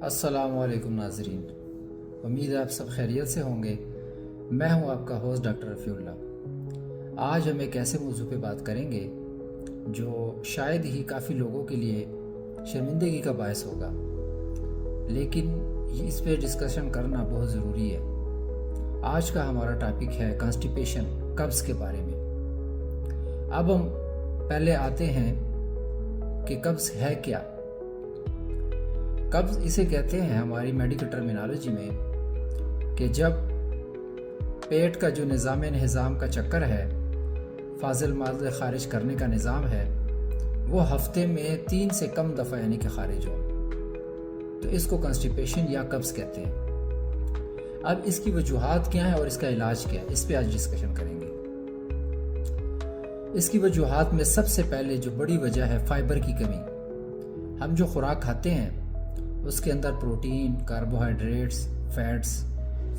السلام علیکم ناظرین، امید ہے آپ سب خیریت سے ہوں گے۔ میں ہوں آپ کا ہوسٹ ڈاکٹر رفیع اللہ۔ آج ہم ایک ایسے موضوع پہ بات کریں گے جو شاید ہی کافی لوگوں کے لیے شرمندگی کا باعث ہوگا، لیکن اس پہ ڈسکشن کرنا بہت ضروری ہے۔ آج کا ہمارا ٹاپک ہے کانسٹیپیشن، قبض کے بارے میں۔ اب ہم پہلے آتے ہیں کہ قبض ہے کیا۔ قبض اسے کہتے ہیں ہماری میڈیکل ٹرمینالوجی میں کہ جب پیٹ کا جو نظام انہضام کا چکر ہے، فاضل مادہ خارج کرنے کا نظام ہے، وہ ہفتے میں 3 سے کم دفعہ یعنی کہ خارج ہو، تو اس کو کانسٹیپیشن یا قبض کہتے ہیں۔ اب اس کی وجوہات کیا ہیں اور اس کا علاج کیا ہے، اس پہ آج ڈسکشن کریں گے۔ اس کی وجوہات میں سب سے پہلے جو بڑی وجہ ہے فائبر کی کمی۔ ہم جو خوراک کھاتے ہیں اس کے اندر protein, carbohydrates, fats,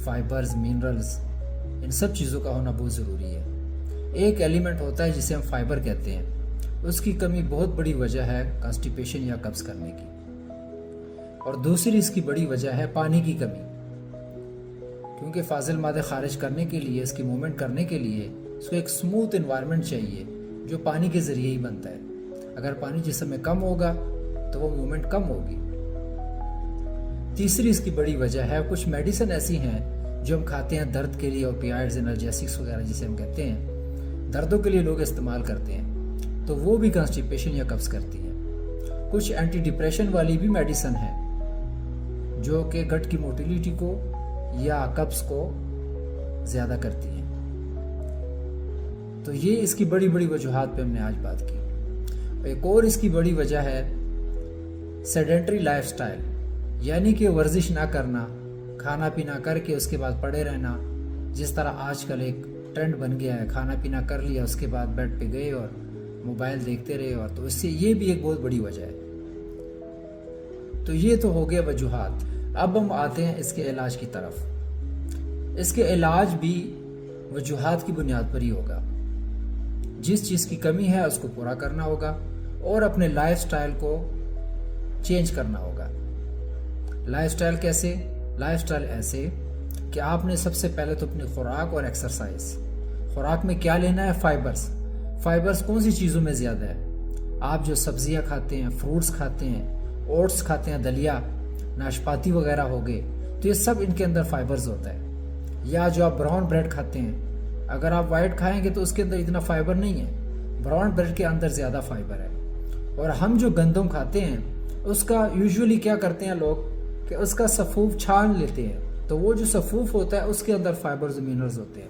fibres, minerals, ان سب چیزوں کا ہونا بہت ضروری ہے۔ ایک ایلیمنٹ ہوتا ہے جسے ہم فائبر کہتے ہیں، اس کی کمی بہت بڑی وجہ ہے کانسٹیپیشن یا قبض کرنے کی۔ اور دوسری اس کی بڑی وجہ ہے پانی کی کمی، کیونکہ فاضل مادے خارج کرنے کے لیے، اس کی موومنٹ کرنے کے لیے اس کو ایک سموتھ انوائرمنٹ چاہیے جو پانی کے ذریعے ہی بنتا ہے۔ اگر پانی جسم میں کم ہوگا تو وہ موومنٹ کم ہوگی۔ تیسری اس کی بڑی وجہ ہے کچھ میڈیسن ایسی ہیں جو ہم کھاتے ہیں درد کے لیے، اوپیائڈز، انرجیسکس وغیرہ جسے ہم کہتے ہیں، دردوں کے لیے لوگ استعمال کرتے ہیں، تو وہ بھی کانسٹیپیشن یا قبض کرتی ہیں۔ کچھ اینٹی ڈپریشن والی بھی میڈیسن ہیں جو کہ گٹ کی موٹیلیٹی کو یا قبض کو زیادہ کرتی ہیں۔ تو یہ اس کی بڑی بڑی وجوہات پہ ہم نے آج بات کی۔ ایک اور اس کی بڑی وجہ ہے سیڈنٹری لائف سٹائل، یعنی کہ ورزش نہ کرنا، کھانا پینا کر کے اس کے بعد پڑے رہنا، جس طرح آج کل ایک ٹرینڈ بن گیا ہے، کھانا پینا کر لیا اس کے بعد بیڈ پہ گئے اور موبائل دیکھتے رہے، اور تو اس سے یہ بھی ایک بہت بڑی وجہ ہے۔ تو یہ تو ہو گیا وجوہات۔ اب ہم آتے ہیں اس کے علاج کی طرف۔ اس کے علاج بھی وجوہات کی بنیاد پر ہی ہوگا۔ جس چیز کی کمی ہے اس کو پورا کرنا ہوگا اور اپنے لائف سٹائل کو چینج کرنا ہوگا۔ لائف سٹائل کیسے؟ لائف سٹائل ایسے کہ آپ نے سب سے پہلے تو اپنی خوراک اور ایکسرسائز۔ خوراک میں کیا لینا ہے؟ فائبرز۔ فائبرز کون سی چیزوں میں زیادہ ہے؟ آپ جو سبزیاں کھاتے ہیں، فروٹس کھاتے ہیں، اوٹس کھاتے ہیں، دلیا، ناشپاتی وغیرہ ہو گئے، تو یہ سب ان کے اندر فائبرز ہوتا ہے۔ یا جو آپ براؤن بریڈ کھاتے ہیں، اگر آپ وائٹ کھائیں گے تو اس کے اندر اتنا فائبر نہیں ہے، براؤن بریڈ کے اندر زیادہ فائبر ہے۔ اور ہم جو گندم کھاتے ہیں اس کا یوزولی کیا کرتے ہیں لوگ کہ اس کا صفوف چھان لیتے ہیں، تو وہ جو صفوف ہوتا ہے اس کے اندر فائبرز و منرلز ہوتے ہیں۔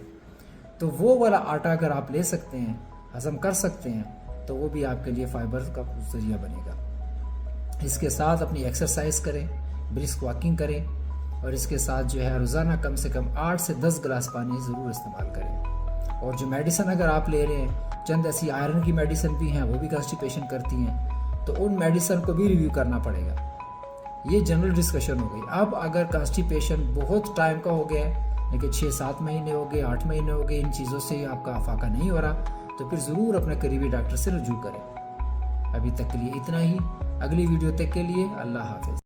تو وہ والا آٹا اگر آپ لے سکتے ہیں، ہضم کر سکتے ہیں، تو وہ بھی آپ کے لیے فائبرز کا ذریعہ بنے گا۔ اس کے ساتھ اپنی ایکسرسائز کریں، برسک واکنگ کریں، اور اس کے ساتھ جو ہے روزانہ کم سے کم 8 سے 10 گلاس پانی ضرور استعمال کریں۔ اور جو میڈیسن اگر آپ لے رہے ہیں، چند ایسی آئرن کی میڈیسن بھی ہیں، وہ بھی کانسٹیپیشن کرتی ہیں، تو ان میڈیسن کو بھی ریویو کرنا پڑے گا۔ یہ جنرل ڈسکشن ہو گئی۔ اب اگر کانسٹیپیشن بہت ٹائم کا ہو گیا ہے، لیکن 6-7 مہینے ہو گئے، 8 مہینے ہو گئے، ان چیزوں سے آپ کا افاقہ نہیں ہو رہا، تو پھر ضرور اپنے قریبی ڈاکٹر سے رجوع کریں۔ ابھی تک کے لیے اتنا ہی۔ اگلی ویڈیو تک کے لیے اللہ حافظ۔